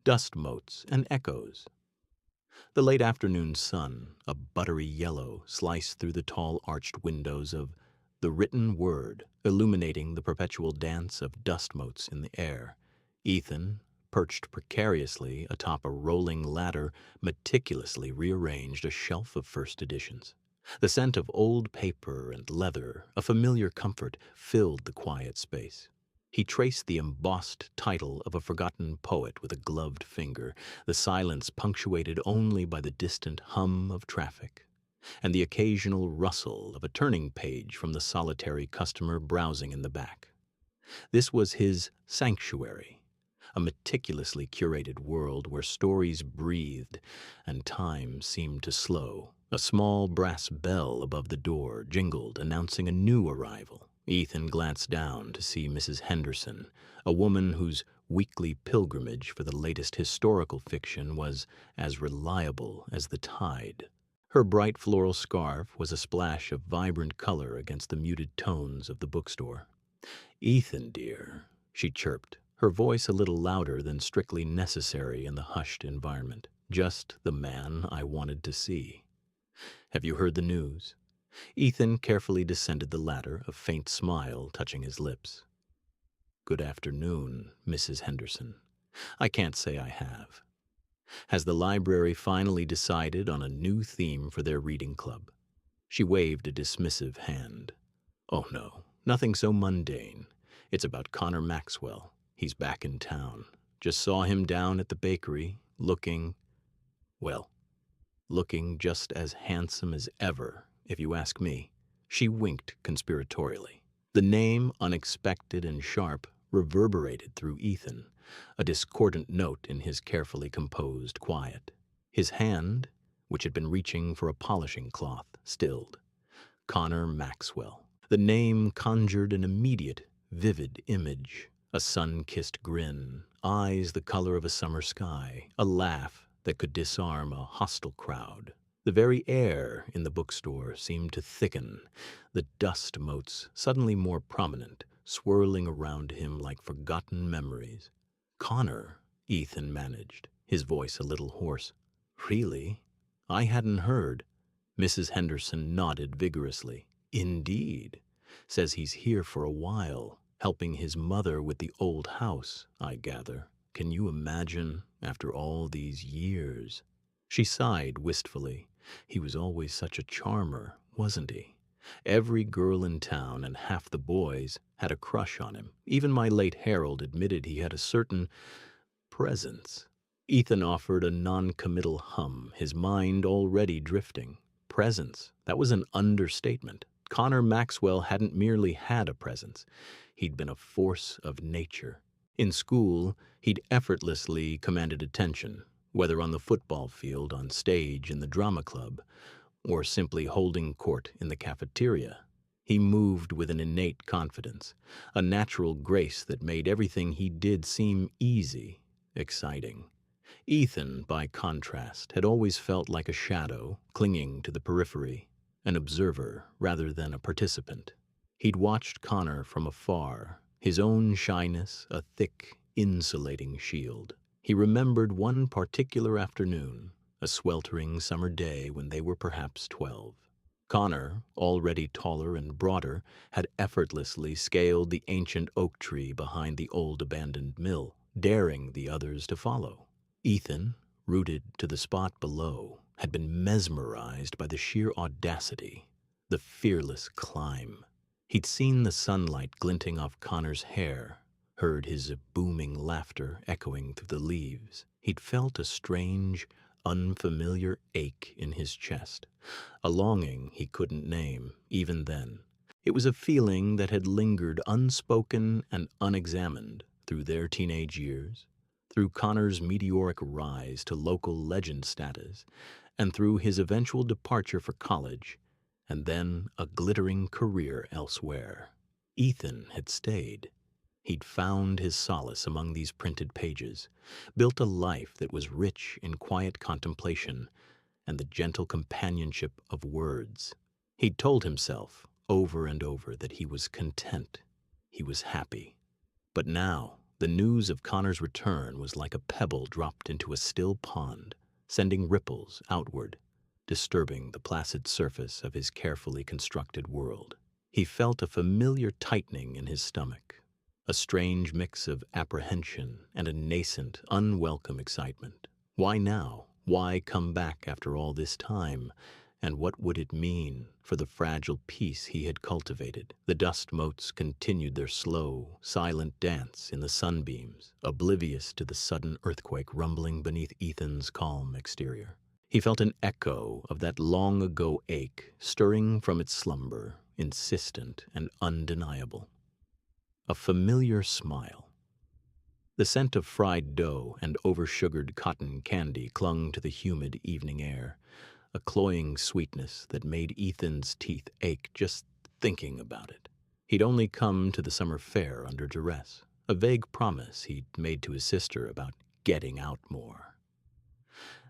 dust motes and echoes. The late afternoon sun, a buttery yellow, sliced through the tall arched windows of the written word, illuminating the perpetual dance of dust motes in the air. Ethan, perched precariously atop a rolling ladder, meticulously rearranged a shelf of first editions. The scent of old paper and leather, a familiar comfort, filled the quiet space. He traced the embossed title of a forgotten poet with a gloved finger, the silence punctuated only by the distant hum of traffic, and the occasional rustle of a turning page from the solitary customer browsing in the back. This was his sanctuary, a meticulously curated world where stories breathed and time seemed to slow. A small brass bell above the door jingled, announcing a new arrival. Ethan glanced down to see Mrs. Henderson, a woman whose weekly pilgrimage for the latest historical fiction was as reliable as the tide. Her bright floral scarf was a splash of vibrant color against the muted tones of the bookstore. "Ethan, dear," she chirped, her voice a little louder than strictly necessary in the hushed environment. "Just the man I wanted to see. Have you heard the news?" Ethan carefully descended the ladder, a faint smile touching his lips. "Good afternoon, Mrs. Henderson. I can't say I have. Has the library finally decided on a new theme for their reading club?" She waved a dismissive hand. "Oh no, nothing so mundane. It's about Connor Maxwell. He's back in town. Just saw him down at the bakery, looking just as handsome as ever, if you ask me." She winked conspiratorially. The name, unexpected and sharp, reverberated through Ethan, a discordant note in his carefully composed quiet. His hand, which had been reaching for a polishing cloth, stilled. Connor Maxwell. The name conjured an immediate, vivid image. A sun-kissed grin, eyes the color of a summer sky, a laugh that could disarm a hostile crowd. The very air in the bookstore seemed to thicken, the dust motes suddenly more prominent, swirling around him like forgotten memories. "Connor," Ethan managed, his voice a little hoarse. "Really? I hadn't heard." Mrs. Henderson nodded vigorously. "Indeed. Says he's here for a while, helping his mother with the old house, I gather. Can you imagine, after all these years?" She sighed wistfully. He was always such a charmer, wasn't he? Every girl in town and half the boys had a crush on him. Even my late Harold admitted he had a certain presence. Ethan offered a non-committal hum, his mind already drifting. Presence, that was an understatement. Connor Maxwell hadn't merely had a presence. He'd been a force of nature. In school, he'd effortlessly commanded attention, whether on the football field, on stage, in the drama club, or simply holding court in the cafeteria. He moved with an innate confidence, a natural grace that made everything he did seem easy, exciting. Ethan, by contrast, had always felt like a shadow, clinging to the periphery, an observer rather than a participant. He'd watched Connor from afar, his own shyness a thick, insulating shield. He remembered one particular afternoon, a sweltering summer day when they were perhaps 12. Connor, already taller and broader, had effortlessly scaled the ancient oak tree behind the old abandoned mill, daring the others to follow. Ethan, rooted to the spot below, had been mesmerized by the sheer audacity, the fearless climb. He'd seen the sunlight glinting off Connor's hair, heard his booming laughter echoing through the leaves. He'd felt a strange, unfamiliar ache in his chest, a longing he couldn't name, even then. It was a feeling that had lingered unspoken and unexamined through their teenage years, through Connor's meteoric rise to local legend status, and through his eventual departure for college, and then a glittering career elsewhere. Ethan had stayed. He'd found his solace among these printed pages, built a life that was rich in quiet contemplation and the gentle companionship of words. He'd told himself over and over that he was content, he was happy. But now, The news of Connor's return was like a pebble dropped into a still pond, sending ripples outward, disturbing the placid surface of his carefully constructed world. He felt a familiar tightening in his stomach, a strange mix of apprehension and a nascent, unwelcome excitement. Why now? Why come back after all this time? And what would it mean for the fragile peace he had cultivated? The dust motes continued their slow, silent dance in the sunbeams, oblivious to the sudden earthquake rumbling beneath Ethan's calm exterior. He felt an echo of that long-ago ache stirring from its slumber, insistent and undeniable. A familiar smile. The scent of fried dough and oversugared cotton candy clung to the humid evening air, a cloying sweetness that made Ethan's teeth ache just thinking about it. He'd only come to the summer fair under duress, a vague promise he'd made to his sister about getting out more.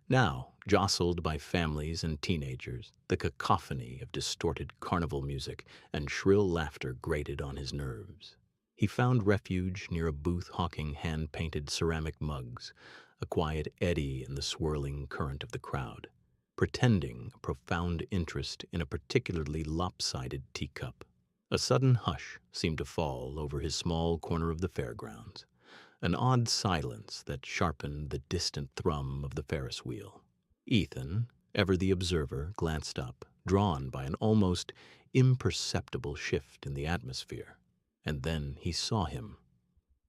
Now, jostled by families and teenagers, the cacophony of distorted carnival music and shrill laughter grated on his nerves. He found refuge near a booth hawking hand-painted ceramic mugs, a quiet eddy in the swirling current of the crowd, pretending a profound interest in a particularly lopsided teacup. A sudden hush seemed to fall over his small corner of the fairgrounds, an odd silence that sharpened the distant thrum of the Ferris wheel. Ethan, ever the observer, glanced up, drawn by an almost imperceptible shift in the atmosphere. And then he saw him,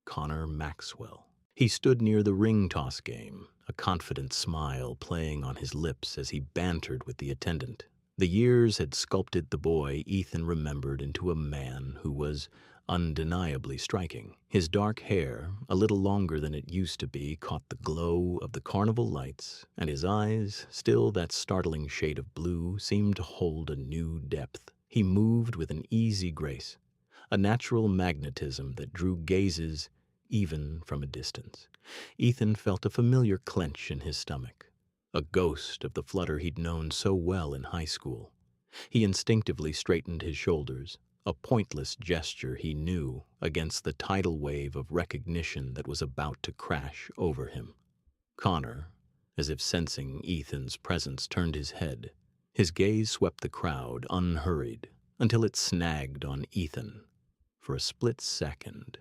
Connor Maxwell. He stood near the ring toss game, a confident smile playing on his lips as he bantered with the attendant. The years had sculpted the boy Ethan remembered into a man who was undeniably striking. His dark hair, a little longer than it used to be, caught the glow of the carnival lights, and his eyes, still that startling shade of blue, seemed to hold a new depth. He moved with an easy grace, a natural magnetism that drew gazes even from a distance. Ethan felt a familiar clench in his stomach, a ghost of the flutter he'd known so well in high school. He instinctively straightened his shoulders, a pointless gesture he knew against the tidal wave of recognition that was about to crash over him. Connor, as if sensing Ethan's presence, turned his head. His gaze swept the crowd, unhurried, until it snagged on Ethan. For a split second,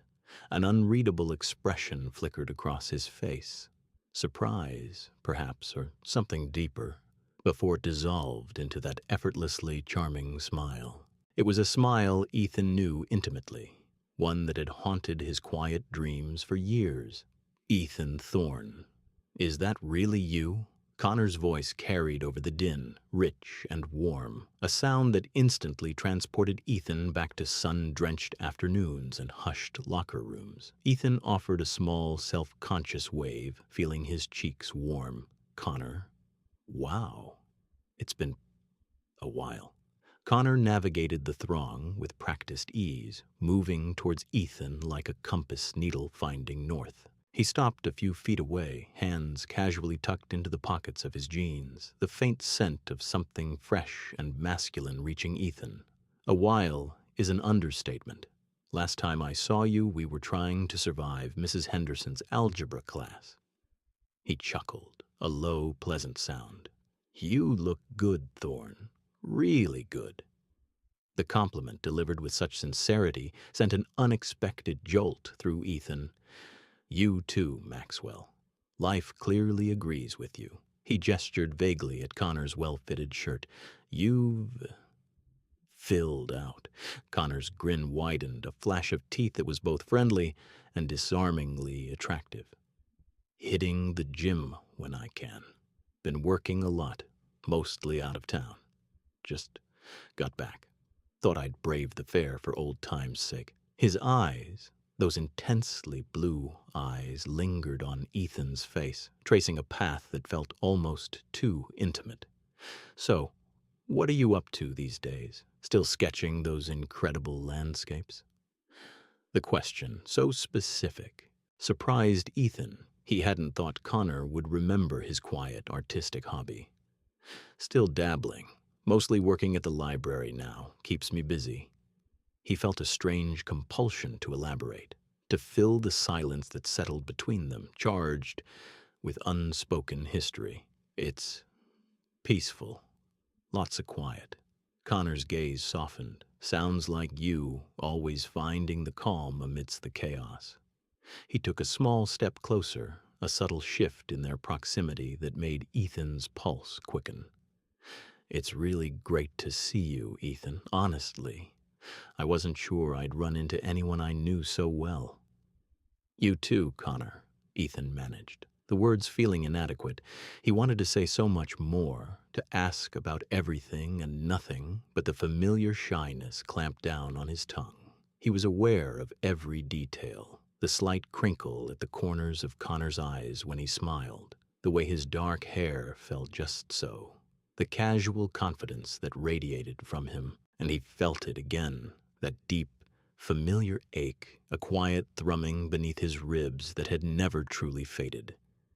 an unreadable expression flickered across his face. Surprise, perhaps, or something deeper, before it dissolved into that effortlessly charming smile. It was a smile Ethan knew intimately, one that had haunted his quiet dreams for years. Ethan Thorne. Is that really you? Connor's voice carried over the din, rich and warm, a sound that instantly transported Ethan back to sun-drenched afternoons and hushed locker rooms. Ethan offered a small, self-conscious wave, feeling his cheeks warm. Connor? Wow. It's been a while. Connor navigated the throng with practiced ease, moving towards Ethan like a compass needle finding north. He stopped a few feet away, hands casually tucked into the pockets of his jeans, the faint scent of something fresh and masculine reaching Ethan. A while is an understatement. Last time I saw you, we were trying to survive Mrs. Henderson's algebra class. He chuckled, a low, pleasant sound. You look good, Thorne. Really good. The compliment, delivered with such sincerity, sent an unexpected jolt through Ethan. You too, Maxwell. Life clearly agrees with you. He gestured vaguely at Connor's well-fitted shirt. You've filled out. Connor's grin widened, a flash of teeth that was both friendly and disarmingly attractive. Hitting the gym when I can. Been working a lot, mostly out of town. Just got back. Thought I'd brave the fair for old time's sake. His eyes, those intensely blue eyes, lingered on Ethan's face, tracing a path that felt almost too intimate. So, what are you up to these days? Still sketching those incredible landscapes? The question, so specific, surprised Ethan. He hadn't thought Connor would remember his quiet, artistic hobby. Still dabbling, mostly working at the library now, keeps me busy. He felt a strange compulsion to elaborate. to fill the silence that settled between them, charged with unspoken history. It's peaceful, lots of quiet. Connor's gaze softened. Sounds like you, always finding the calm amidst the chaos. He took a small step closer, a subtle shift in their proximity that made Ethan's pulse quicken. It's really great to see you, Ethan, honestly. I wasn't sure I'd run into anyone I knew so well. You too, Connor, Ethan managed, the words feeling inadequate. He wanted to say so much more, to ask about everything and nothing, but the familiar shyness clamped down on his tongue. He was aware of every detail, the slight crinkle at the corners of Connor's eyes when he smiled, the way his dark hair fell just so, the casual confidence that radiated from him, and he felt it again, that deep, familiar ache, a quiet thrumming beneath his ribs that had never truly faded.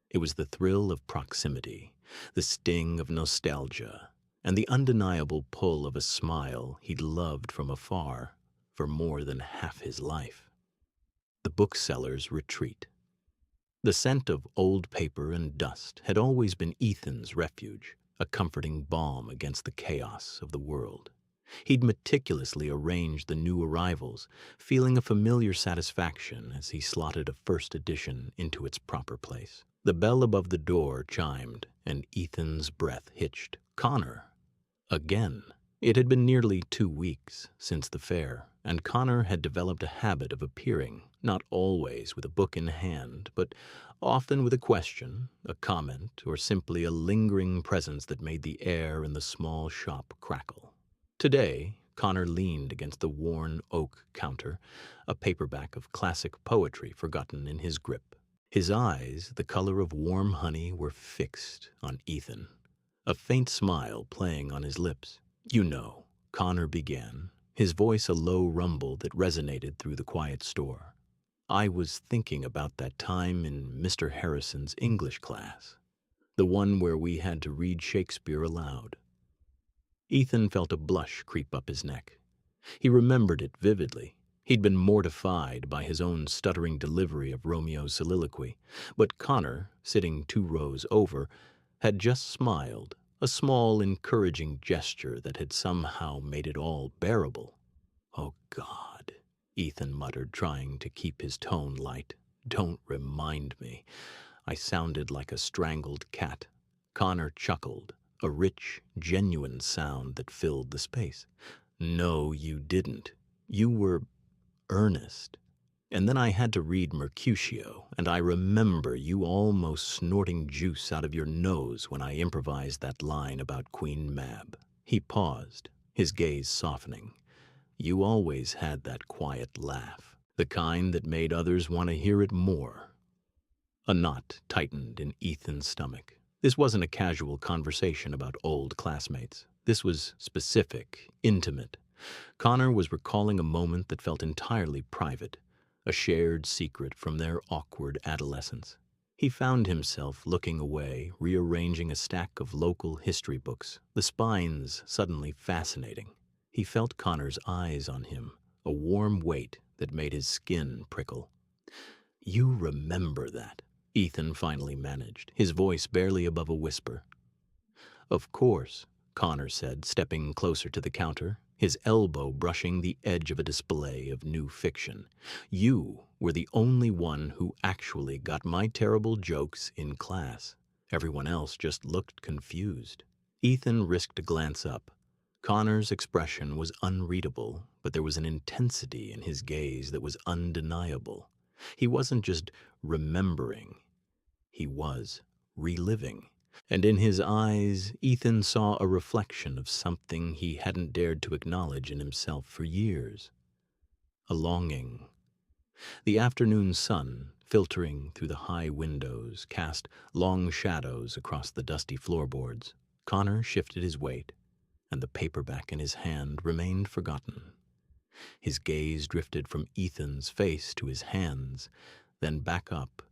It was the thrill of proximity, the sting of nostalgia, and the undeniable pull of a smile he'd loved from afar for more than half his life. The bookseller's retreat. The scent of old paper and dust had always been Ethan's refuge, a comforting balm against the chaos of the world. He'd meticulously arranged the new arrivals, feeling a familiar satisfaction as he slotted a first edition into its proper place. The bell above the door chimed, and Ethan's breath hitched. Connor. Again. It had been nearly 2 weeks since the fair, and Connor had developed a habit of appearing, not always with a book in hand, but often with a question, a comment, or simply a lingering presence that made the air in the small shop crackle. Today, Connor leaned against the worn oak counter, a paperback of classic poetry forgotten in his grip. His eyes, the color of warm honey, were fixed on Ethan, a faint smile playing on his lips. You know, Connor began, his voice a low rumble that resonated through the quiet store. I was thinking about that time in Mr. Harrison's English class, the one where we had to read Shakespeare aloud. Ethan felt a blush creep up his neck. He remembered it vividly. He'd been mortified by his own stuttering delivery of Romeo's soliloquy, but Connor, sitting 2 rows over, had just smiled, a small, encouraging gesture that had somehow made it all bearable. Oh, God, Ethan muttered, trying to keep his tone light. Don't remind me. I sounded like a strangled cat. Connor chuckled, a rich, genuine sound that filled the space. No, you didn't. You were earnest. And then I had to read Mercutio, and I remember you almost snorting juice out of your nose when I improvised that line about Queen Mab. He paused, his gaze softening. You always had that quiet laugh, the kind that made others want to hear it more. A knot tightened in Ethan's stomach. This wasn't a casual conversation about old classmates. This was specific, intimate. Connor was recalling a moment that felt entirely private, a shared secret from their awkward adolescence. He found himself looking away, rearranging a stack of local history books, the spines suddenly fascinating. He felt Connor's eyes on him, a warm weight that made his skin prickle. You remember that, Ethan finally managed, his voice barely above a whisper. Of course, Connor said, stepping closer to the counter, his elbow brushing the edge of a display of new fiction. You were the only one who actually got my terrible jokes in class. Everyone else just looked confused. Ethan risked a glance up. Connor's expression was unreadable, but there was an intensity in his gaze that was undeniable. He wasn't just remembering. He was reliving. And in his eyes, Ethan saw a reflection of something he hadn't dared to acknowledge in himself for years. A longing. The afternoon sun, filtering through the high windows, cast long shadows across the dusty floorboards. Connor shifted his weight, and the paperback in his hand remained forgotten. His gaze drifted from Ethan's face to his hands, then back up,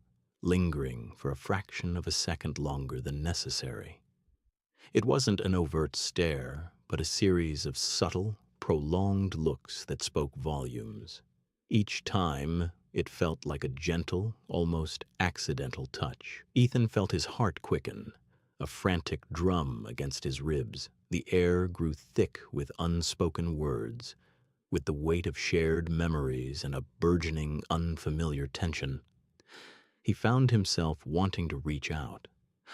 lingering for a fraction of a second longer than necessary. It wasn't an overt stare, but a series of subtle, prolonged looks that spoke volumes. Each time, It felt like a gentle, almost accidental touch. Ethan felt his heart quicken, a frantic drum against his ribs. The air grew thick with unspoken words, with the weight of shared memories and a burgeoning, unfamiliar tension. He found himself wanting to reach out,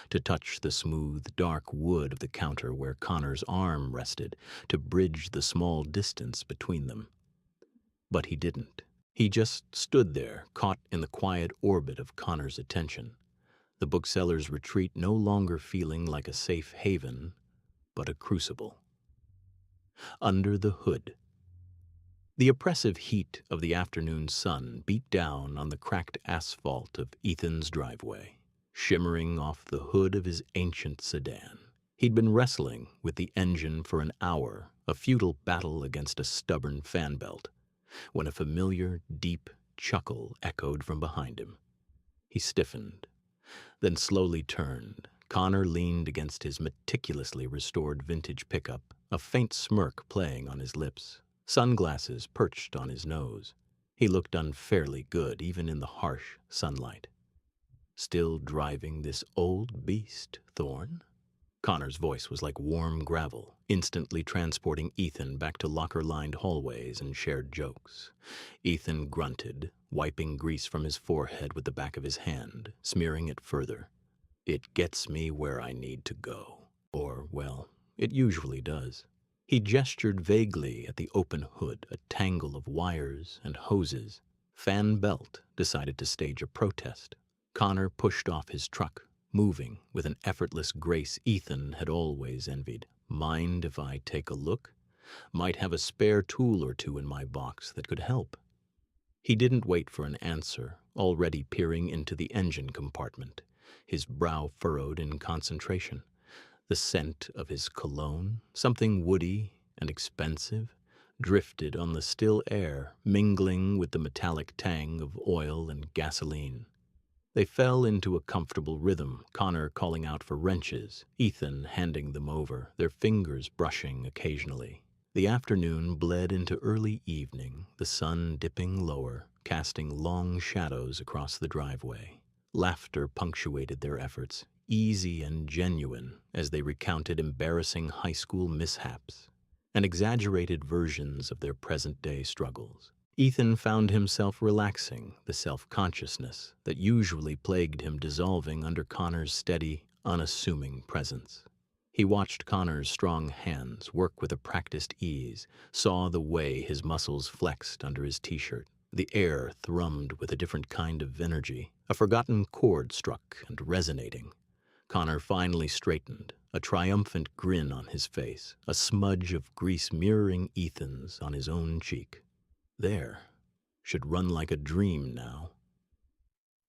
to touch the smooth, dark wood of the counter where Connor's arm rested, to bridge the small distance between them. But he didn't. He just stood there, caught in the quiet orbit of Connor's attention, the bookseller's retreat no longer feeling like a safe haven, but a crucible. Under the hood. The oppressive heat of the afternoon sun beat down on the cracked asphalt of Ethan's driveway, shimmering off the hood of his ancient sedan. He'd been wrestling with the engine for an hour, a futile battle against a stubborn fan belt, when a familiar, deep chuckle echoed from behind him. He stiffened, then slowly turned. Connor leaned against his meticulously restored vintage pickup, a faint smirk playing on his lips, sunglasses perched on his nose. He looked unfairly good, even in the harsh sunlight. "Still driving this old beast, Thorne?" Connor's voice was like warm gravel, instantly transporting Ethan back to locker-lined hallways and shared jokes. Ethan grunted, wiping grease from his forehead with the back of his hand, smearing it further. "It gets me where I need to go. Or, well, it usually does." He gestured vaguely at the open hood, a tangle of wires and hoses. Fan Belt decided to stage a protest. Connor pushed off his truck, moving with an effortless grace Ethan had always envied. "Mind if I take a look? Might have a spare tool or two in my box that could help." He didn't wait for an answer, already peering into the engine compartment, his brow furrowed in concentration. The scent of his cologne, something woody and expensive, drifted on the still air, mingling with the metallic tang of oil and gasoline. They fell into a comfortable rhythm, Connor calling out for wrenches, Ethan handing them over, their fingers brushing occasionally. The afternoon bled into early evening, the sun dipping lower, casting long shadows across the driveway. Laughter punctuated their efforts, easy and genuine, as they recounted embarrassing high school mishaps and exaggerated versions of their present-day struggles. Ethan found himself relaxing, the self-consciousness that usually plagued him dissolving under Connor's steady, unassuming presence. He watched Connor's strong hands work with a practiced ease, saw the way his muscles flexed under his t-shirt. The air thrummed with a different kind of energy, a forgotten chord struck and resonating. Connor finally straightened, a triumphant grin on his face, a smudge of grease mirroring Ethan's on his own cheek. There, should run like a dream now.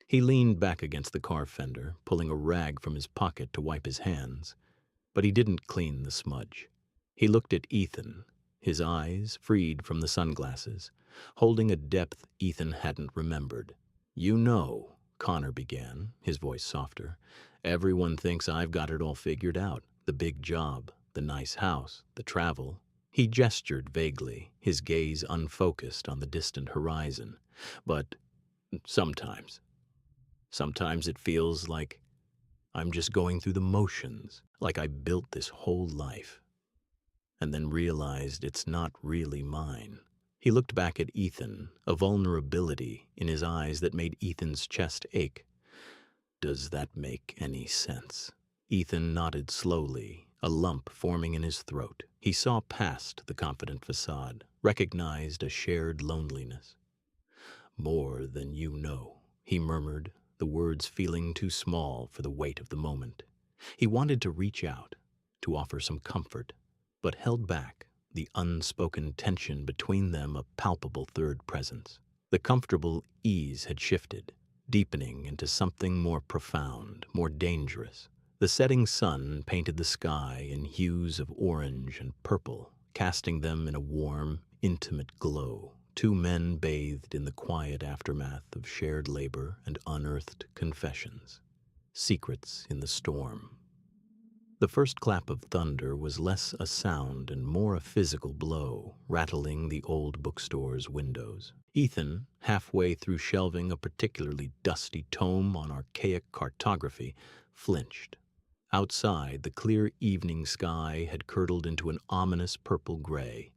He leaned back against the car fender, pulling a rag from his pocket to wipe his hands, but he didn't clean the smudge. He looked at Ethan, his eyes freed from the sunglasses, holding a depth Ethan hadn't remembered. "You know," Connor began, his voice softer, "everyone thinks I've got it all figured out. The big job, the nice house, the travel." He gestured vaguely, his gaze unfocused on the distant horizon. "But sometimes it feels like I'm just going through the motions, like I built this whole life, and then realized it's not really mine." He looked back at Ethan, a vulnerability in his eyes that made Ethan's chest ache. "Does that make any sense?" Ethan nodded slowly, a lump forming in his throat. He saw past the confident facade, recognized a shared loneliness. "More than you know," he murmured, the words feeling too small for the weight of the moment. He wanted to reach out, to offer some comfort, but held back, the unspoken tension between them a palpable third presence. The comfortable ease had shifted, deepening into something more profound, more dangerous. The setting sun painted the sky in hues of orange and purple, casting them in a warm, intimate glow. Two men bathed in the quiet aftermath of shared labor and unearthed confessions. Secrets in the storm. The first clap of thunder was less a sound and more a physical blow, rattling the old bookstore's windows. Ethan, halfway through shelving a particularly dusty tome on archaic cartography, flinched. Outside, the clear evening sky had curdled into an ominous purple gray,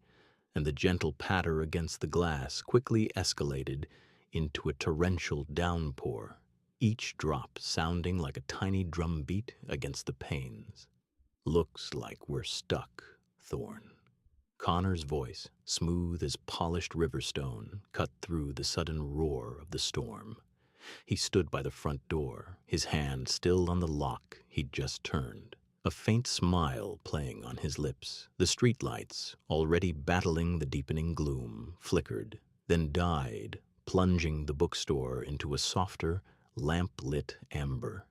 and the gentle patter against the glass quickly escalated into a torrential downpour, each drop sounding like a tiny drumbeat against the panes. "Looks like we're stuck, Thorne." Connor's voice, smooth as polished riverstone, cut through the sudden roar of the storm. He stood by the front door, his hand still on the lock he'd just turned, a faint smile playing on his lips. The streetlights, already battling the deepening gloom, flickered, then died, plunging the bookstore into a softer, lamp-lit amber.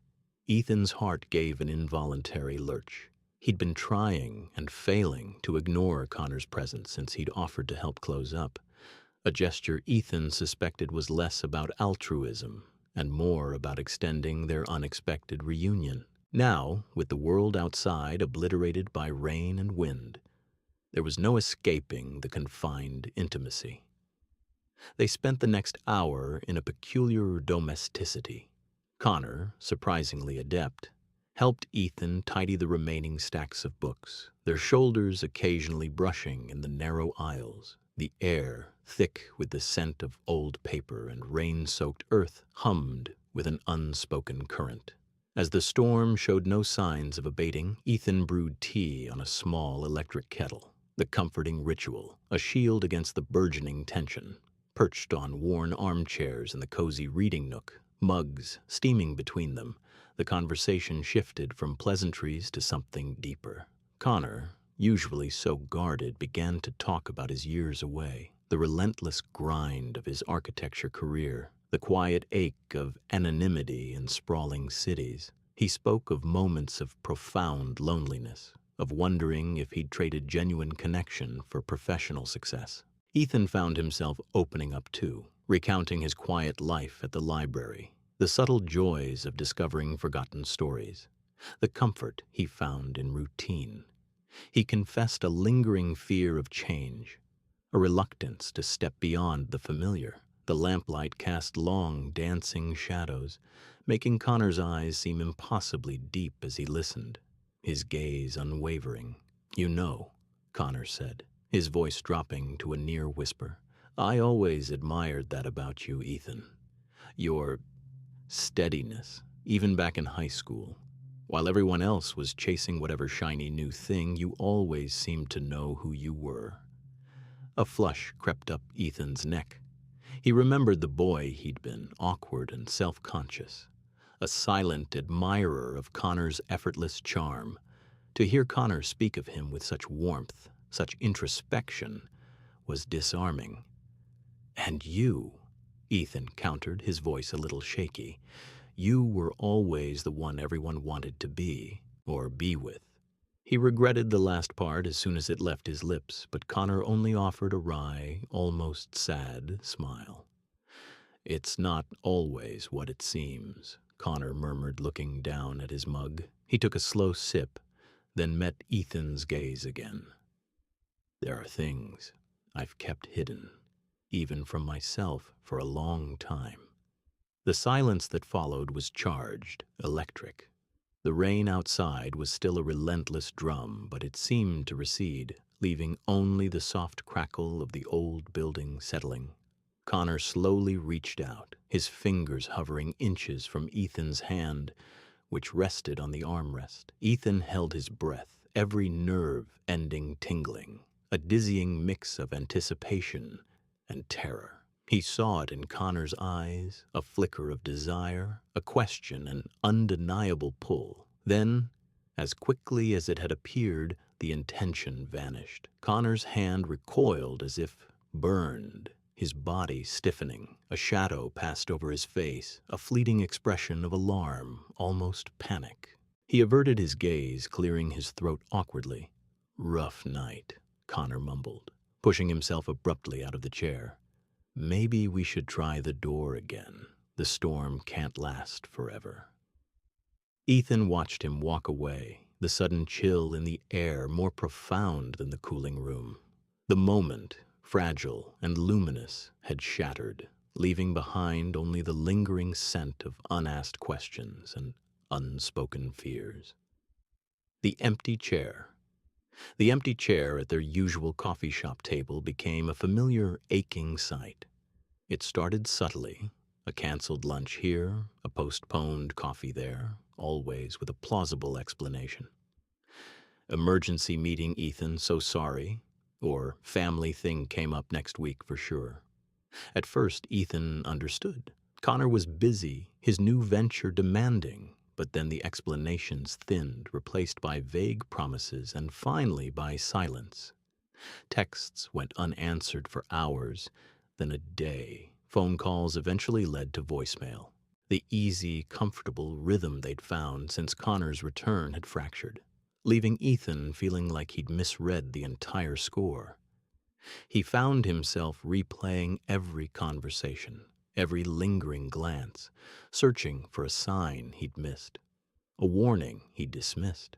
Ethan's heart gave an involuntary lurch. He'd been trying and failing to ignore Connor's presence since he'd offered to help close up, a gesture Ethan suspected was less about altruism and more about extending their unexpected reunion. Now, with the world outside obliterated by rain and wind, there was no escaping the confined intimacy. They spent the next hour in a peculiar domesticity. Connor, surprisingly adept, helped Ethan tidy the remaining stacks of books, their shoulders occasionally brushing in the narrow aisles. The air, thick with the scent of old paper and rain-soaked earth, hummed with an unspoken current. As the storm showed no signs of abating, Ethan brewed tea on a small electric kettle, the comforting ritual, a shield against the burgeoning tension. Perched on worn armchairs in the cozy reading nook, mugs steaming between them, the conversation shifted from pleasantries to something deeper. Connor, usually so guarded, began to talk about his years away, the relentless grind of his architecture career, the quiet ache of anonymity in sprawling cities. He spoke of moments of profound loneliness, of wondering if he'd traded genuine connection for professional success. Ethan found himself opening up too, recounting his quiet life at the library, the subtle joys of discovering forgotten stories, the comfort he found in routine. He confessed a lingering fear of change, a reluctance to step beyond the familiar. The lamplight cast long, dancing shadows, making Connor's eyes seem impossibly deep as he listened, his gaze unwavering. "You know," Connor said, his voice dropping to a near whisper, "I always admired that about you, Ethan. Your steadiness, even back in high school. While everyone else was chasing whatever shiny new thing, you always seemed to know who you were." A flush crept up Ethan's neck. He remembered the boy he'd been, awkward and self-conscious, a silent admirer of Connor's effortless charm. To hear Connor speak of him with such warmth, such introspection, was disarming. "And you," Ethan countered, his voice a little shaky, "you were always the one everyone wanted to be, or be with." He regretted the last part as soon as it left his lips, but Connor only offered a wry, almost sad smile. "It's not always what it seems," Connor murmured, looking down at his mug. He took a slow sip, then met Ethan's gaze again. "There are things I've kept hidden, even from myself, for a long time." The silence that followed was charged, electric. The rain outside was still a relentless drum, but it seemed to recede, leaving only the soft crackle of the old building settling. Connor slowly reached out, his fingers hovering inches from Ethan's hand, which rested on the armrest. Ethan held his breath, every nerve ending tingling, a dizzying mix of anticipation and terror. He saw it in Connor's eyes, a flicker of desire, a question, an undeniable pull. Then, as quickly as it had appeared, the intention vanished. Connor's hand recoiled as if burned, his body stiffening. A shadow passed over his face, a fleeting expression of alarm, almost panic. He averted his gaze, clearing his throat awkwardly. "Rough night," Connor mumbled, pushing himself abruptly out of the chair. "Maybe we should try the door again. The storm can't last forever." Ethan watched him walk away, the sudden chill in the air more profound than the cooling room. The moment, fragile and luminous, had shattered, leaving behind only the lingering scent of unasked questions and unspoken fears. The empty chair. The empty chair at their usual coffee shop table became a familiar, aching sight. It started subtly, a canceled lunch here, a postponed coffee there, always with a plausible explanation. Emergency meeting, Ethan, so sorry, or family thing came up next week for sure. At first, Ethan understood. Connor was busy, his new venture demanding, but then the explanations thinned, replaced by vague promises and finally by silence. Texts went unanswered for hours, then a day. Phone calls eventually led to voicemail. The easy, comfortable rhythm they'd found since Connor's return had fractured, leaving Ethan feeling like he'd misread the entire score. He found himself replaying every conversation, every lingering glance, searching for a sign he'd missed, a warning he'd dismissed.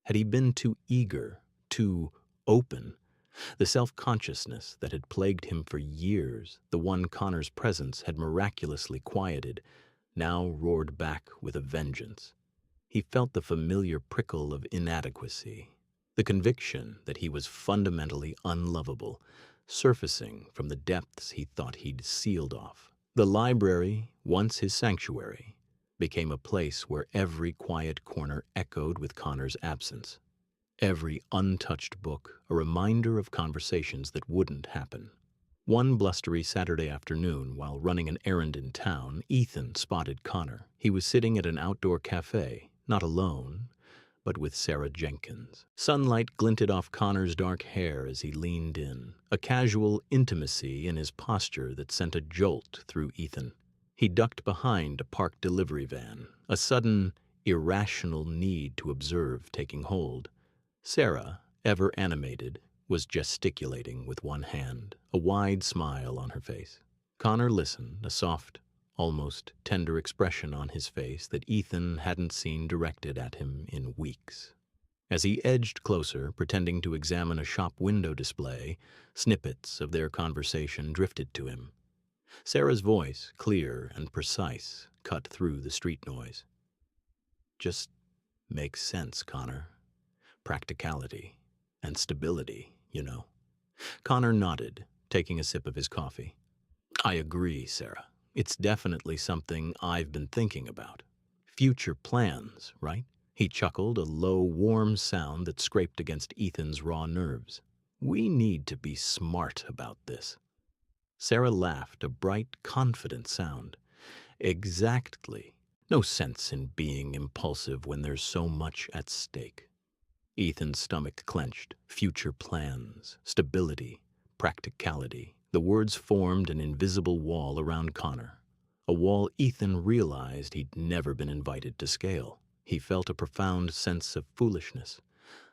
Had he been too eager, too open? The self-consciousness that had plagued him for years, the one Connor's presence had miraculously quieted, now roared back with a vengeance. He felt the familiar prickle of inadequacy, the conviction that he was fundamentally unlovable, surfacing from the depths he thought he'd sealed off. The library, once his sanctuary, became a place where every quiet corner echoed with Connor's absence. Every untouched book, a reminder of conversations that wouldn't happen. One blustery Saturday afternoon, while running an errand in town, Ethan spotted Connor. He was sitting at an outdoor cafe, not alone, but with Sarah Jenkins. Sunlight glinted off Connor's dark hair as he leaned in, a casual intimacy in his posture that sent a jolt through Ethan. He ducked behind a parked delivery van, a sudden, irrational need to observe taking hold. Sarah, ever animated, was gesticulating with one hand, a wide smile on her face. Connor listened, a soft, almost tender expression on his face that Ethan hadn't seen directed at him in weeks. As he edged closer, pretending to examine a shop window display, snippets of their conversation drifted to him. Sarah's voice, clear and precise, cut through the street noise. "Just makes sense, Connor. Practicality and stability, you know." Connor nodded, taking a sip of his coffee. "I agree, Sarah. It's definitely something I've been thinking about. Future plans, right?" He chuckled, a low, warm sound that scraped against Ethan's raw nerves. "We need to be smart about this." Sarah laughed, a bright, confident sound. "Exactly. No sense in being impulsive when there's so much at stake." Ethan's stomach clenched. Future plans, stability, practicality. The words formed an invisible wall around Connor, a wall Ethan realized he'd never been invited to scale. He felt a profound sense of foolishness,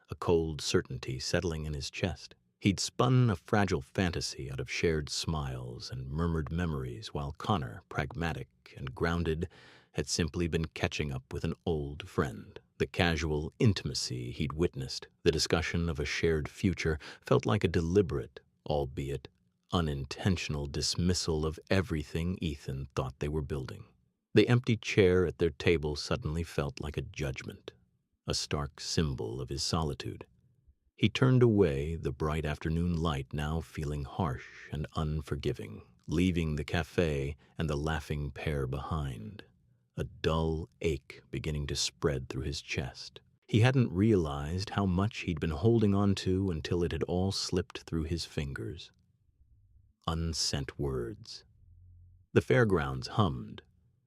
a cold certainty settling in his chest. He'd spun a fragile fantasy out of shared smiles and murmured memories, while Connor, pragmatic and grounded, had simply been catching up with an old friend. The casual intimacy he'd witnessed, the discussion of a shared future, felt like a deliberate, albeit unintentional dismissal of everything Ethan thought they were building. The empty chair at their table suddenly felt like a judgment, a stark symbol of his solitude. He turned away, the bright afternoon light now feeling harsh and unforgiving, leaving the cafe and the laughing pair behind, a dull ache beginning to spread through his chest. He hadn't realized how much he'd been holding on to until it had all slipped through his fingers. Unsent words. The fairgrounds hummed,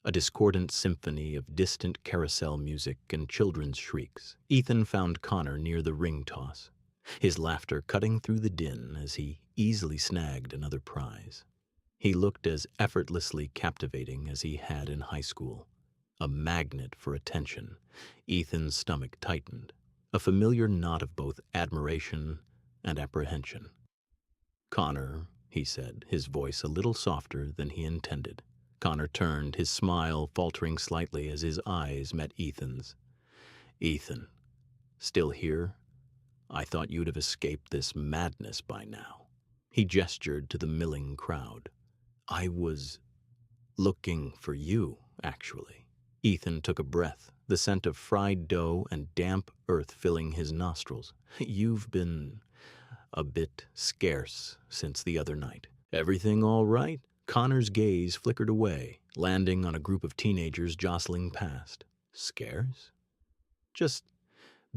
a discordant symphony of distant carousel music and children's shrieks. Ethan found Connor near the ring toss, his laughter cutting through the din as he easily snagged another prize. He looked as effortlessly captivating as he had in high school, a magnet for attention. Ethan's stomach tightened, a familiar knot of both admiration and apprehension. "Connor," he said, his voice a little softer than he intended. Connor turned, his smile faltering slightly as his eyes met Ethan's. "Ethan, Still here? I thought you'd have escaped this madness by now." He gestured to the milling crowd. "I was looking for you, actually." Ethan took a breath, the scent of fried dough and damp earth filling his nostrils. "You've been a bit scarce since the other night." "Everything all right?" Connor's gaze flickered away, landing on a group of teenagers jostling past. "Scarce? Just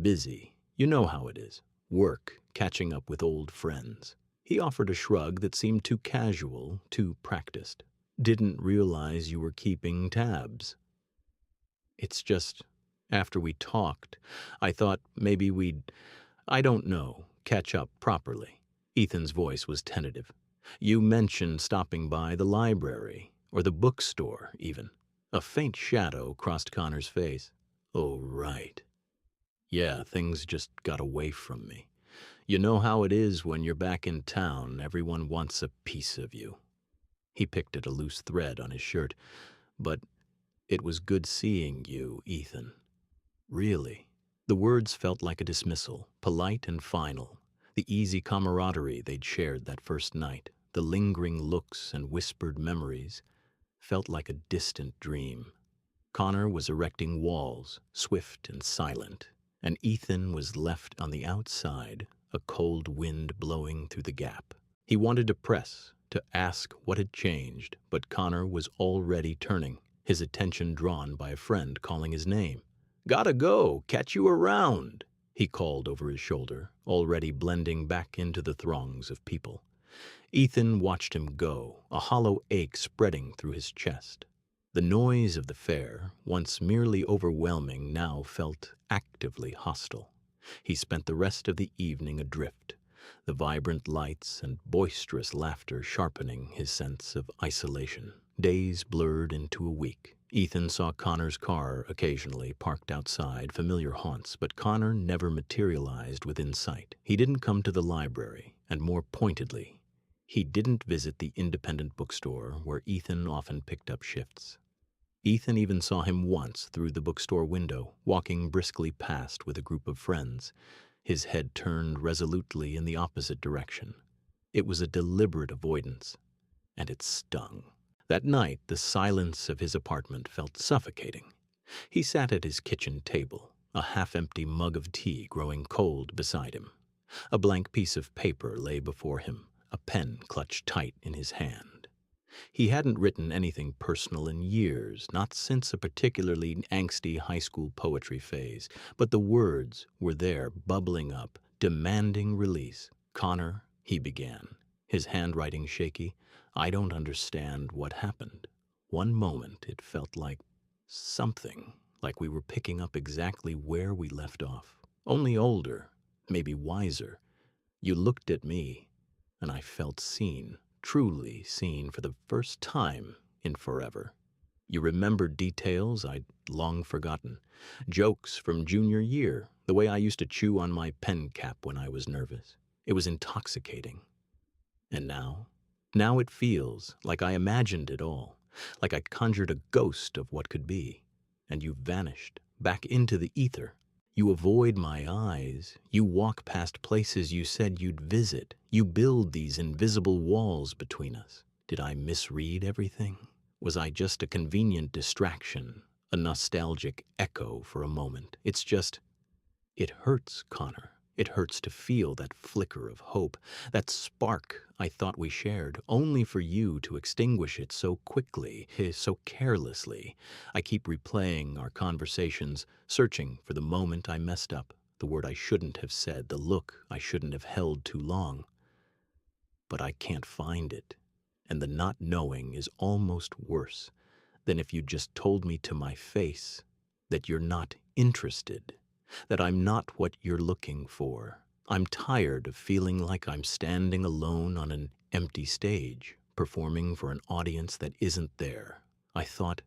busy. You know how it is. Work, catching up with old friends." He offered a shrug that seemed too casual, too practiced. "Didn't realize you were keeping tabs." "It's just, after we talked, I thought maybe I don't know, catch up properly." Ethan's voice was tentative. "You mentioned stopping by the library, or the bookstore, even." A faint shadow crossed Connor's face. "Oh, right. Yeah, things just got away from me. You know how it is when you're back in town, everyone wants a piece of you." He picked at a loose thread on his shirt. "But it was good seeing you, Ethan. Really." The words felt like a dismissal, polite and final. The easy camaraderie they'd shared that first night, the lingering looks and whispered memories, felt like a distant dream. Connor was erecting walls, swift and silent, and Ethan was left on the outside, a cold wind blowing through the gap. He wanted to press, to ask what had changed, but Connor was already turning, his attention drawn by a friend calling his name. "Gotta go, catch you around," he called over his shoulder, already blending back into the throngs of people. Ethan watched him go, a hollow ache spreading through his chest. The noise of the fair, once merely overwhelming, now felt actively hostile. He spent the rest of the evening adrift, the vibrant lights and boisterous laughter sharpening his sense of isolation. Days blurred into a week. Ethan saw Connor's car occasionally parked outside familiar haunts, but Connor never materialized within sight. He didn't come to the library, and more pointedly, he didn't visit the independent bookstore where Ethan often picked up shifts. Ethan even saw him once through the bookstore window, walking briskly past with a group of friends, his head turned resolutely in the opposite direction. It was a deliberate avoidance, and it stung. That night, the silence of his apartment felt suffocating. He sat at his kitchen table, a half-empty mug of tea growing cold beside him. A blank piece of paper lay before him, a pen clutched tight in his hand. He hadn't written anything personal in years, not since a particularly angsty high school poetry phase, but the words were there, bubbling up, demanding release. "Connor," he began, his handwriting shaky, "I don't understand what happened. One moment it felt like something, like we were picking up exactly where we left off, only older, maybe wiser. You looked at me, and I felt seen. Truly seen for the first time in forever. You remembered details I'd long forgotten. Jokes from junior year, the way I used to chew on my pen cap when I was nervous. It was intoxicating. And now? Now it feels like I imagined it all, like I conjured a ghost of what could be. And you vanished, back into the ether. You avoid my eyes. You walk past places you said you'd visit. You build these invisible walls between us. Did I misread everything? Was I just a convenient distraction, a nostalgic echo for a moment? It hurts, Connor. It hurts to feel that flicker of hope, that spark I thought we shared, only for you to extinguish it so quickly, so carelessly. I keep replaying our conversations, searching for the moment I messed up, the word I shouldn't have said, the look I shouldn't have held too long. But I can't find it, and the not knowing is almost worse than if you just told me to my face that you're not interested, that I'm not what you're looking for. I'm tired of feeling like I'm standing alone on an empty stage, performing for an audience that isn't there. I thought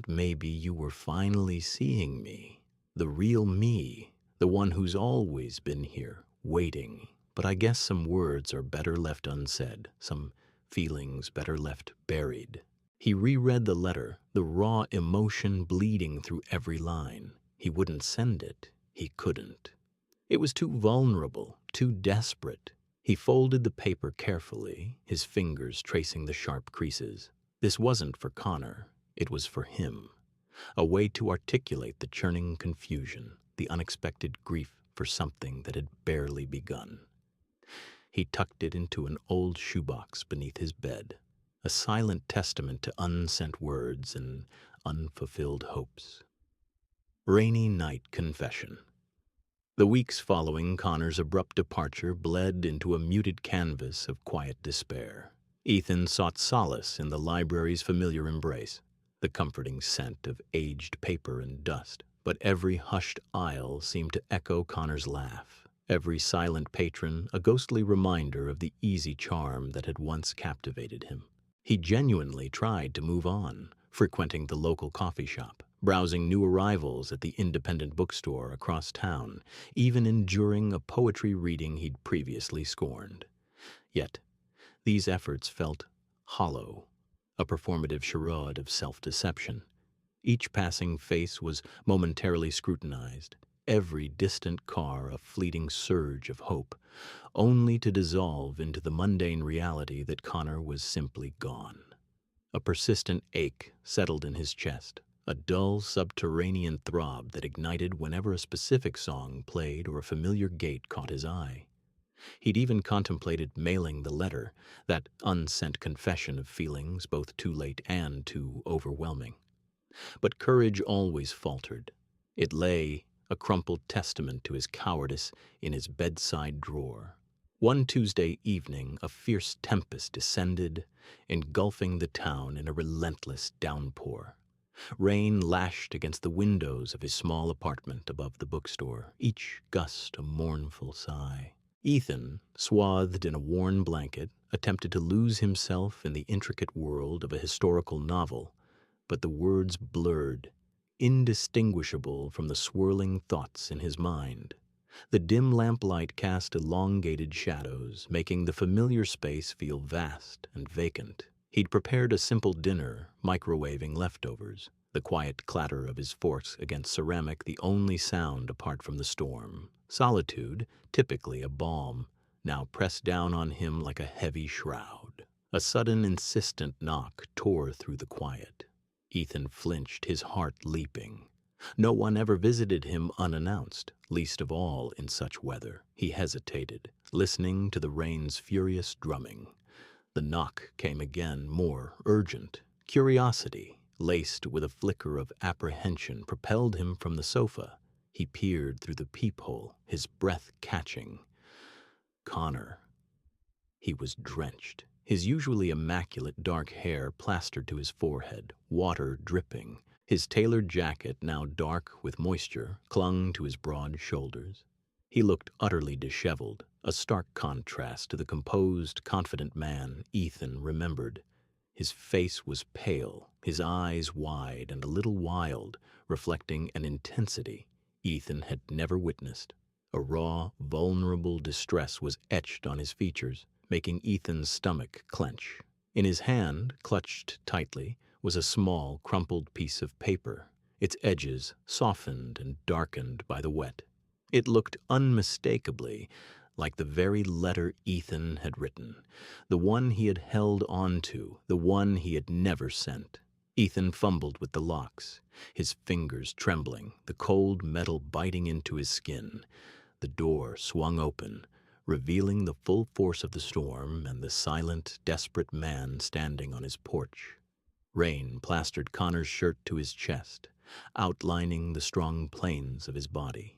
maybe you were finally seeing me, the real me, the one who's always been here, waiting. But I guess some words are better left unsaid, some feelings better left buried. He reread the letter, the raw emotion bleeding through every line. He wouldn't send it. He couldn't. It was too vulnerable, too desperate. He folded the paper carefully, his fingers tracing the sharp creases. This wasn't for Connor. It was for him. A way to articulate the churning confusion, the unexpected grief for something that had barely begun. He tucked it into an old shoebox beneath his bed, a silent testament to unsent words and unfulfilled hopes. Rainy Night Confession. The weeks following Connor's abrupt departure bled into a muted canvas of quiet despair. Ethan sought solace in the library's familiar embrace, the comforting scent of aged paper and dust. But every hushed aisle seemed to echo Connor's laugh, every silent patron a ghostly reminder of the easy charm that had once captivated him. He genuinely tried to move on, frequenting the local coffee shop, browsing new arrivals at the independent bookstore across town, even enduring a poetry reading he'd previously scorned. Yet, these efforts felt hollow, a performative charade of self-deception. Each passing face was momentarily scrutinized, every distant car a fleeting surge of hope, only to dissolve into the mundane reality that Connor was simply gone. A persistent ache settled in his chest, a dull subterranean throb that ignited whenever a specific song played or a familiar gait caught his eye. He'd even contemplated mailing the letter, that unsent confession of feelings both too late and too overwhelming. But courage always faltered. It lay, a crumpled testament to his cowardice, in his bedside drawer. One Tuesday evening, a fierce tempest descended, engulfing the town in a relentless downpour. Rain lashed against the windows of his small apartment above the bookstore, each gust a mournful sigh. Ethan, swathed in a worn blanket, attempted to lose himself in the intricate world of a historical novel, but the words blurred, indistinguishable from the swirling thoughts in his mind. The dim lamplight cast elongated shadows, making the familiar space feel vast and vacant. He'd prepared a simple dinner, microwaving leftovers, the quiet clatter of his forks against ceramic the only sound apart from the storm. Solitude, typically a balm, now pressed down on him like a heavy shroud. A sudden, insistent knock tore through the quiet. Ethan flinched, his heart leaping. No one ever visited him unannounced, least of all in such weather. He hesitated, listening to the rain's furious drumming. The knock came again, more urgent. Curiosity, laced with a flicker of apprehension, propelled him from the sofa. He peered through the peephole, his breath catching. Connor. He was drenched, his usually immaculate dark hair plastered to his forehead, water dripping. His tailored jacket, now dark with moisture, clung to his broad shoulders. He looked utterly disheveled, a stark contrast to the composed, confident man Ethan remembered. His face was pale, his eyes wide and a little wild, reflecting an intensity Ethan had never witnessed. A raw, vulnerable distress was etched on his features, making Ethan's stomach clench. In his hand, clutched tightly, was a small, crumpled piece of paper, its edges softened and darkened by the wet. It looked unmistakably like the very letter Ethan had written, the one he had held on to, the one he had never sent. Ethan fumbled with the locks, his fingers trembling, the cold metal biting into his skin. The door swung open, revealing the full force of the storm and the silent, desperate man standing on his porch. Rain plastered Connor's shirt to his chest, outlining the strong planes of his body.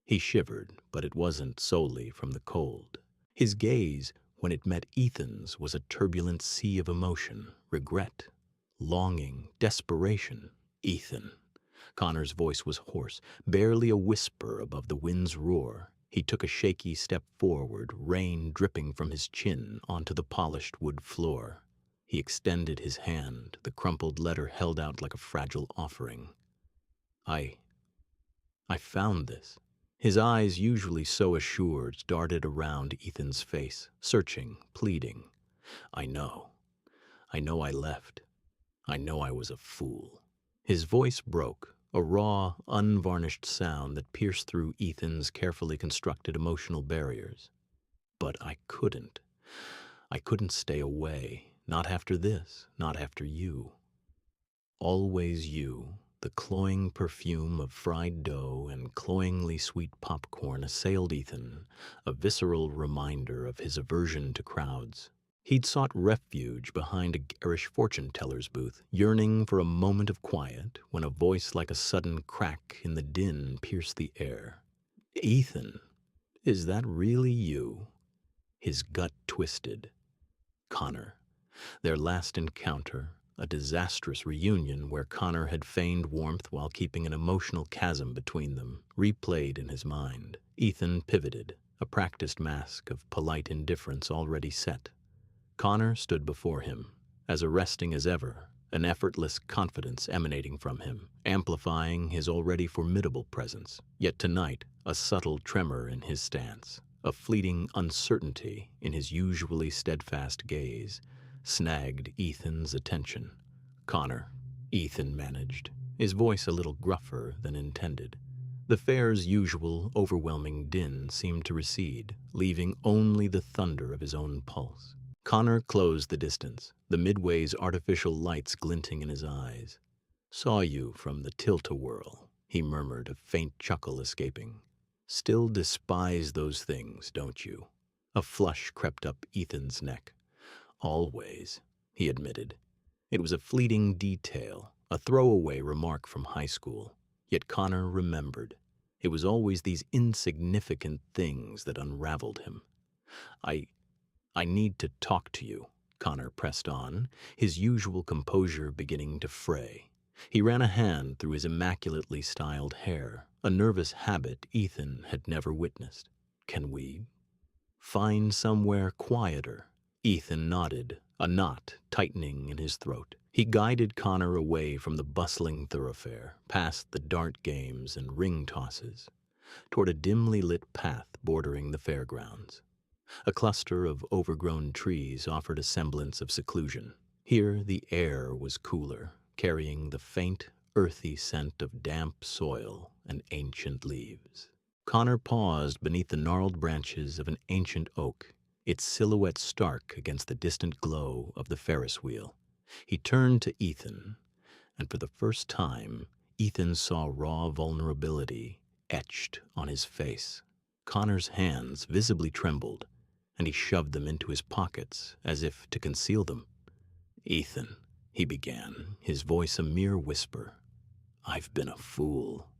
He shivered, but it wasn't solely from the cold. His gaze, when it met Ethan's, was a turbulent sea of emotion, regret, longing, desperation. Ethan. Connor's voice was hoarse, barely a whisper above the wind's roar. He took a shaky step forward, rain dripping from his chin onto the polished wood floor. He extended his hand, the crumpled letter held out like a fragile offering. I found this. His eyes, usually so assured, darted around Ethan's face, searching, pleading. I know I left. I know I was a fool. His voice broke, a raw, unvarnished sound that pierced through Ethan's carefully constructed emotional barriers. But I couldn't. I couldn't stay away. Not after this, not after you. Always you, the cloying perfume of fried dough and cloyingly sweet popcorn assailed Ethan, a visceral reminder of his aversion to crowds. He'd sought refuge behind a garish fortune-teller's booth, yearning for a moment of quiet when a voice like a sudden crack in the din pierced the air. "Ethan, is that really you?" His gut twisted. Connor. Their last encounter, a disastrous reunion where Connor had feigned warmth while keeping an emotional chasm between them, replayed in his mind. Ethan pivoted, a practiced mask of polite indifference already set. Connor stood before him, as arresting as ever, an effortless confidence emanating from him, amplifying his already formidable presence. Yet tonight, a subtle tremor in his stance, a fleeting uncertainty in his usually steadfast gaze, snagged Ethan's attention. "Connor," Ethan managed, his voice a little gruffer than intended. The fair's usual overwhelming din seemed to recede, leaving only the thunder of his own pulse. Connor closed the distance, the midway's artificial lights glinting in his eyes. "Saw you from the tilt-a-whirl," he murmured, a faint chuckle escaping. "Still despise those things, don't you?" A flush crept up Ethan's neck. "Always," he admitted. It was a fleeting detail, a throwaway remark from high school. Yet Connor remembered. It was always these insignificant things that unraveled him. I need to talk to you," Connor pressed on, his usual composure beginning to fray. He ran a hand through his immaculately styled hair, a nervous habit Ethan had never witnessed. "Can we find somewhere quieter?" Ethan nodded, a knot tightening in his throat. He guided Connor away from the bustling thoroughfare, past the dart games and ring tosses, toward a dimly lit path bordering the fairgrounds. A cluster of overgrown trees offered a semblance of seclusion. Here the air was cooler, carrying the faint, earthy scent of damp soil and ancient leaves. Connor paused beneath the gnarled branches of an ancient oak, its silhouette stark against the distant glow of the Ferris wheel. He turned to Ethan, and for the first time, Ethan saw raw vulnerability etched on his face. Connor's hands visibly trembled, and he shoved them into his pockets as if to conceal them. "Ethan," he began, his voice a mere whisper, "I've been a fool,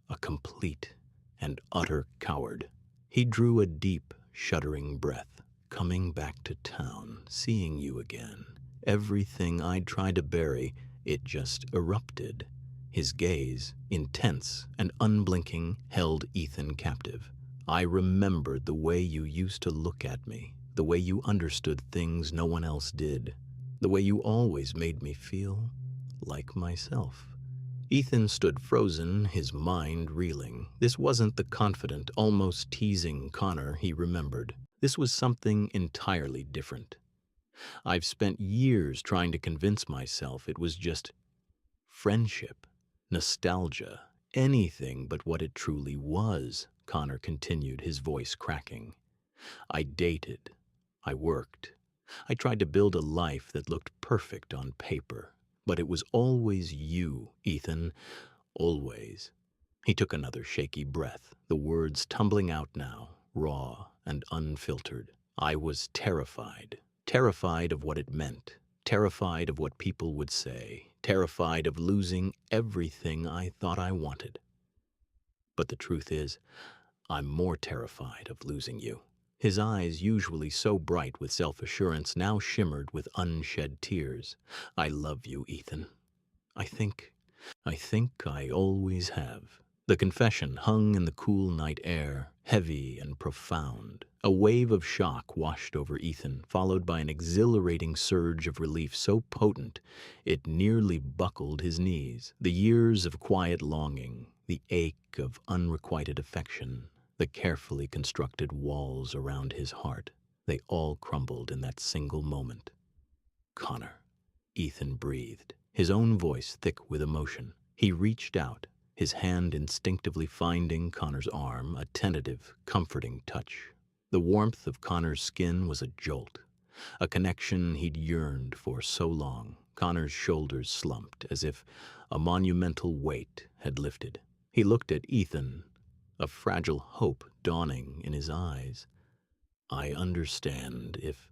a complete and utter coward." He drew a deep, shuddering breath. "Coming back to town, seeing you again. Everything I'd tried to bury, it just erupted." His gaze, intense and unblinking, held Ethan captive. "I remembered the way you used to look at me, the way you understood things no one else did, the way you always made me feel like myself." Ethan stood frozen, his mind reeling. This wasn't the confident, almost teasing Connor he remembered. This was something entirely different. "I've spent years trying to convince myself it was just friendship, nostalgia, anything but what it truly was," Connor continued, his voice cracking. "I dated. I worked. I tried to build a life that looked perfect on paper. But it was always you, Ethan. Always." He took another shaky breath, the words tumbling out now, raw and unfiltered. "I was terrified. Terrified of what it meant. Terrified of what people would say. Terrified of losing everything I thought I wanted. But the truth is, I'm more terrified of losing you." His eyes, usually so bright with self-assurance, now shimmered with unshed tears. "I love you, Ethan. I think I always have." The confession hung in the cool night air, heavy and profound. A wave of shock washed over Ethan, followed by an exhilarating surge of relief so potent it nearly buckled his knees. The years of quiet longing, the ache of unrequited affection, the carefully constructed walls around his heart, they all crumbled in that single moment. "Connor," Ethan breathed, his own voice thick with emotion. He reached out, his hand instinctively finding Connor's arm, a tentative, comforting touch. The warmth of Connor's skin was a jolt, a connection he'd yearned for so long. Connor's shoulders slumped, as if a monumental weight had lifted. He looked at Ethan, a fragile hope dawning in his eyes. "I understand if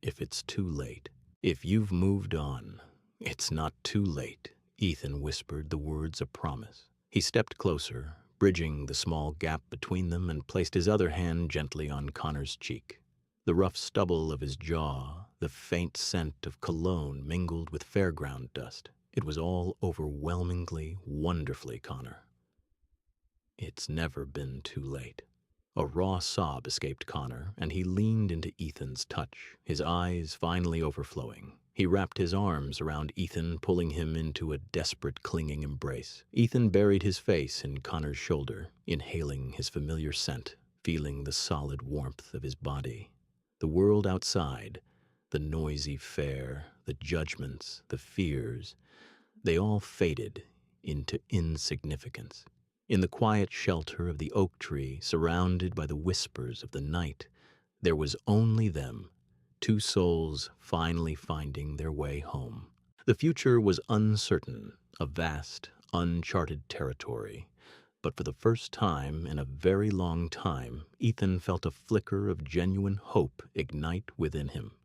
it's too late. If you've moved on, it's not too late," Ethan whispered the words of promise. He stepped closer, bridging the small gap between them, and placed his other hand gently on Connor's cheek. The rough stubble of his jaw, the faint scent of cologne mingled with fairground dust. It was all overwhelmingly, wonderfully Connor. It's never been too late. A raw sob escaped Connor, and he leaned into Ethan's touch, his eyes finally overflowing. He wrapped his arms around Ethan, pulling him into a desperate, clinging embrace. Ethan buried his face in Connor's shoulder, inhaling his familiar scent, feeling the solid warmth of his body. The world outside, the noisy fair, the judgments, the fears, they all faded into insignificance. In the quiet shelter of the oak tree, surrounded by the whispers of the night, there was only them, two souls finally finding their way home. The future was uncertain, a vast, uncharted territory, but for the first time in a very long time, Ethan felt a flicker of genuine hope ignite within him.